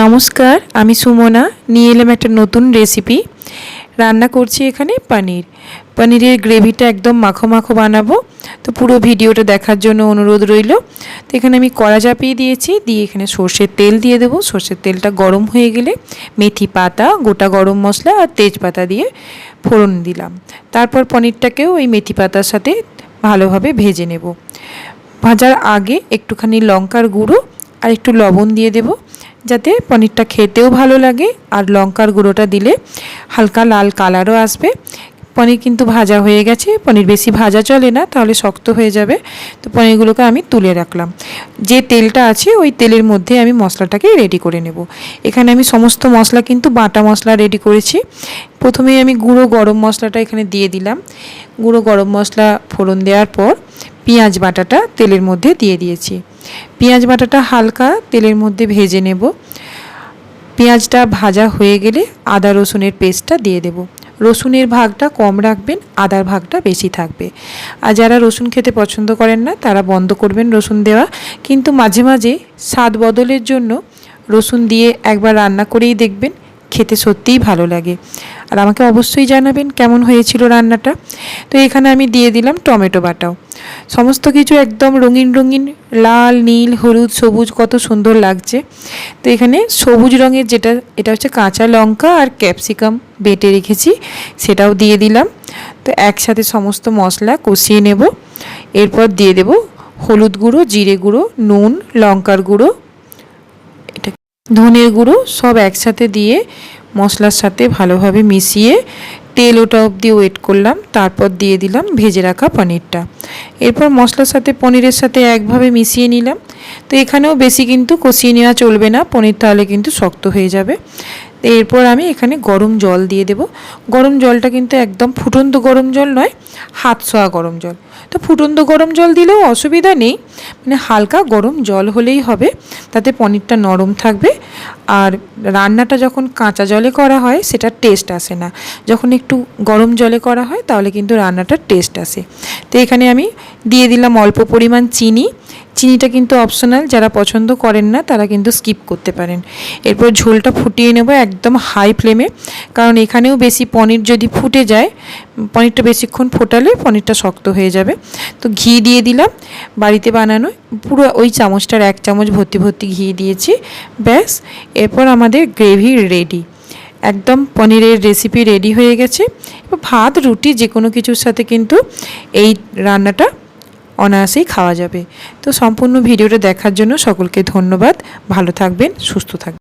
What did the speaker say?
নমস্কার, আমি সুমনা নিয়ে এলাম একটা নতুন রেসিপি। রান্না করছি এখানে পনিরের গ্রেভিটা একদম মাখো মাখো বানাবো। তো পুরো ভিডিওটা দেখার জন্য অনুরোধ রইল। তো এখানে আমি কড়া চাপিয়ে দিয়েছি, দিয়ে এখানে সর্ষের তেল দিয়ে দেবো। সর্ষের তেলটা গরম হয়ে গেলে মেথি পাতা, গোটা গরম মশলা আর তেজপাতা দিয়ে ফোড়ন দিলাম। তারপর পনিরটাকেও ওই মেথি পাতার সাথে ভালোভাবে ভেজে নেব। ভাজার আগে একটুখানি লঙ্কার গুঁড়ো আর একটু লবণ দিয়ে দেব, যাতে পনিরটা খেতেও ভালো লাগে। আর লঙ্কার গুঁড়োটা দিলে হালকা লাল কালারও আসবে। পনির কিন্তু ভাজা হয়ে গেছে, পনির বেশি ভাজা চলে না, তাহলে শক্ত হয়ে যাবে। তো পনিরগুলোকে আমি তুলে রাখলাম। যে তেলটা আছে ওই তেলের মধ্যে আমি মশলাটাকে রেডি করে নেব। এখানে আমি সমস্ত মশলা কিন্তু বাটা মশলা রেডি করেছি। প্রথমেই আমি গুঁড়ো গরম মশলাটা এখানে দিয়ে দিলাম। গুঁড়ো গরম মশলা ফোড়ন দেওয়ার পর পেঁয়াজ বাটাটা তেলের মধ্যে দিয়ে দিয়েছি। পেঁয়াজ বাটাটা হালকা তেলের মধ্যে ভেজে নেব। পেঁয়াজটা ভাজা হয়ে গেলে আদা রসুনের পেস্টটা দিয়ে দেব। রসুনের ভাগটা কম রাখবেন, আদার ভাগটা বেশি থাকবে। আর যারা রসুন খেতে পছন্দ করেন না তারা বন্ধ করবেন রসুন দেওয়া, কিন্তু মাঝে মাঝে স্বাদ বদলের জন্য রসুন দিয়ে একবার রান্না করেই দেখবেন, খেতে সত্যিই ভালো লাগে। আর আমাকে অবশ্যই জানাবেন কেমন হয়েছিল রান্নাটা। তো এখানে আমি দিয়ে দিলাম টমেটো বাটাও। সমস্ত কিছু একদম রঙিন রঙিন, লাল নীল হলুদ সবুজ, কত সুন্দর লাগছে। তো এখানে সবুজ রঙের এটা হচ্ছে কাঁচা লঙ্কা আর ক্যাপসিকাম বেটে রেখেছি, সেটাও দিয়ে দিলাম। তো একসাথে সমস্ত মশলা কষিয়ে নেব। এরপর দিয়ে দেব হলুদ গুঁড়ো, জিরে গুঁড়ো, নুন, লঙ্কার গুঁড়ো, ধনের গুঁড়ো সব একসাথে দিয়ে মশলার সাথে ভালোভাবে মিশিয়ে তেল ওটা অবধি ওয়েট করলাম। তারপর দিয়ে দিলাম ভেজে রাখা পনিরটা। এরপর মশলার সাথে পনিরের সাথে একভাবে মিশিয়ে নিলাম। তো এখানেও বেশি কিন্তু কষিয়ে নেওয়া চলবে না, পনির তাহলে কিন্তু শক্ত হয়ে যাবে। এরপর আমি এখানে গরম জল দিয়ে দেব। গরম জলটা কিন্তু একদম ফুটন্ত গরম জল নয়, হাত ছোঁয়া গরম জল। তো ফুটন্ত গরম জল দিলেও অসুবিধা নেই, মানে হালকা গরম জল হলেই হবে, তাতে পনিরটা নরম থাকবে। আর রান্নাটা যখন কাঁচা জলে করা হয় সেটার টেস্ট আসে না, যখন একটু গরম জলে করা হয় তাহলে কিন্তু রান্নাটার টেস্ট আসে। তো এখানে আমি দিয়ে দিলাম অল্প পরিমাণ চিনি। চিনিটা কিন্তু অপশনাল, যারা পছন্দ করেন না তারা কিন্তু স্কিপ করতে পারেন। এরপর ঝোলটা ফুটিয়ে নেব একদম হাই ফ্লেমে, কারণ এখানেও বেশি পনির যদি ফুটে যায়, পনিরটা বেশিক্ষণ ফোটালে পনিরটা শক্ত হয়ে যাবে। তো ঘি দিয়ে দিলাম, বাড়িতে বানানো পুরো ওই চামচটার 1 চামচ ভর্তি ভর্তি ঘি দিয়েছি। ব্যাস, এরপর আমাদের গ্রেভি রেডি। একদম পনিরের রেসিপি রেডি হয়ে গেছে। এবার ভাত রুটি যে কোনো কিছুর সাথে কিন্তু এই রান্নাটা অনায়াসেই খাওয়া যাবে। তো সম্পূর্ণ ভিডিওটা দেখার জন্য সকলকে ধন্যবাদ। ভালো থাকবেন, সুস্থ থাকবেন।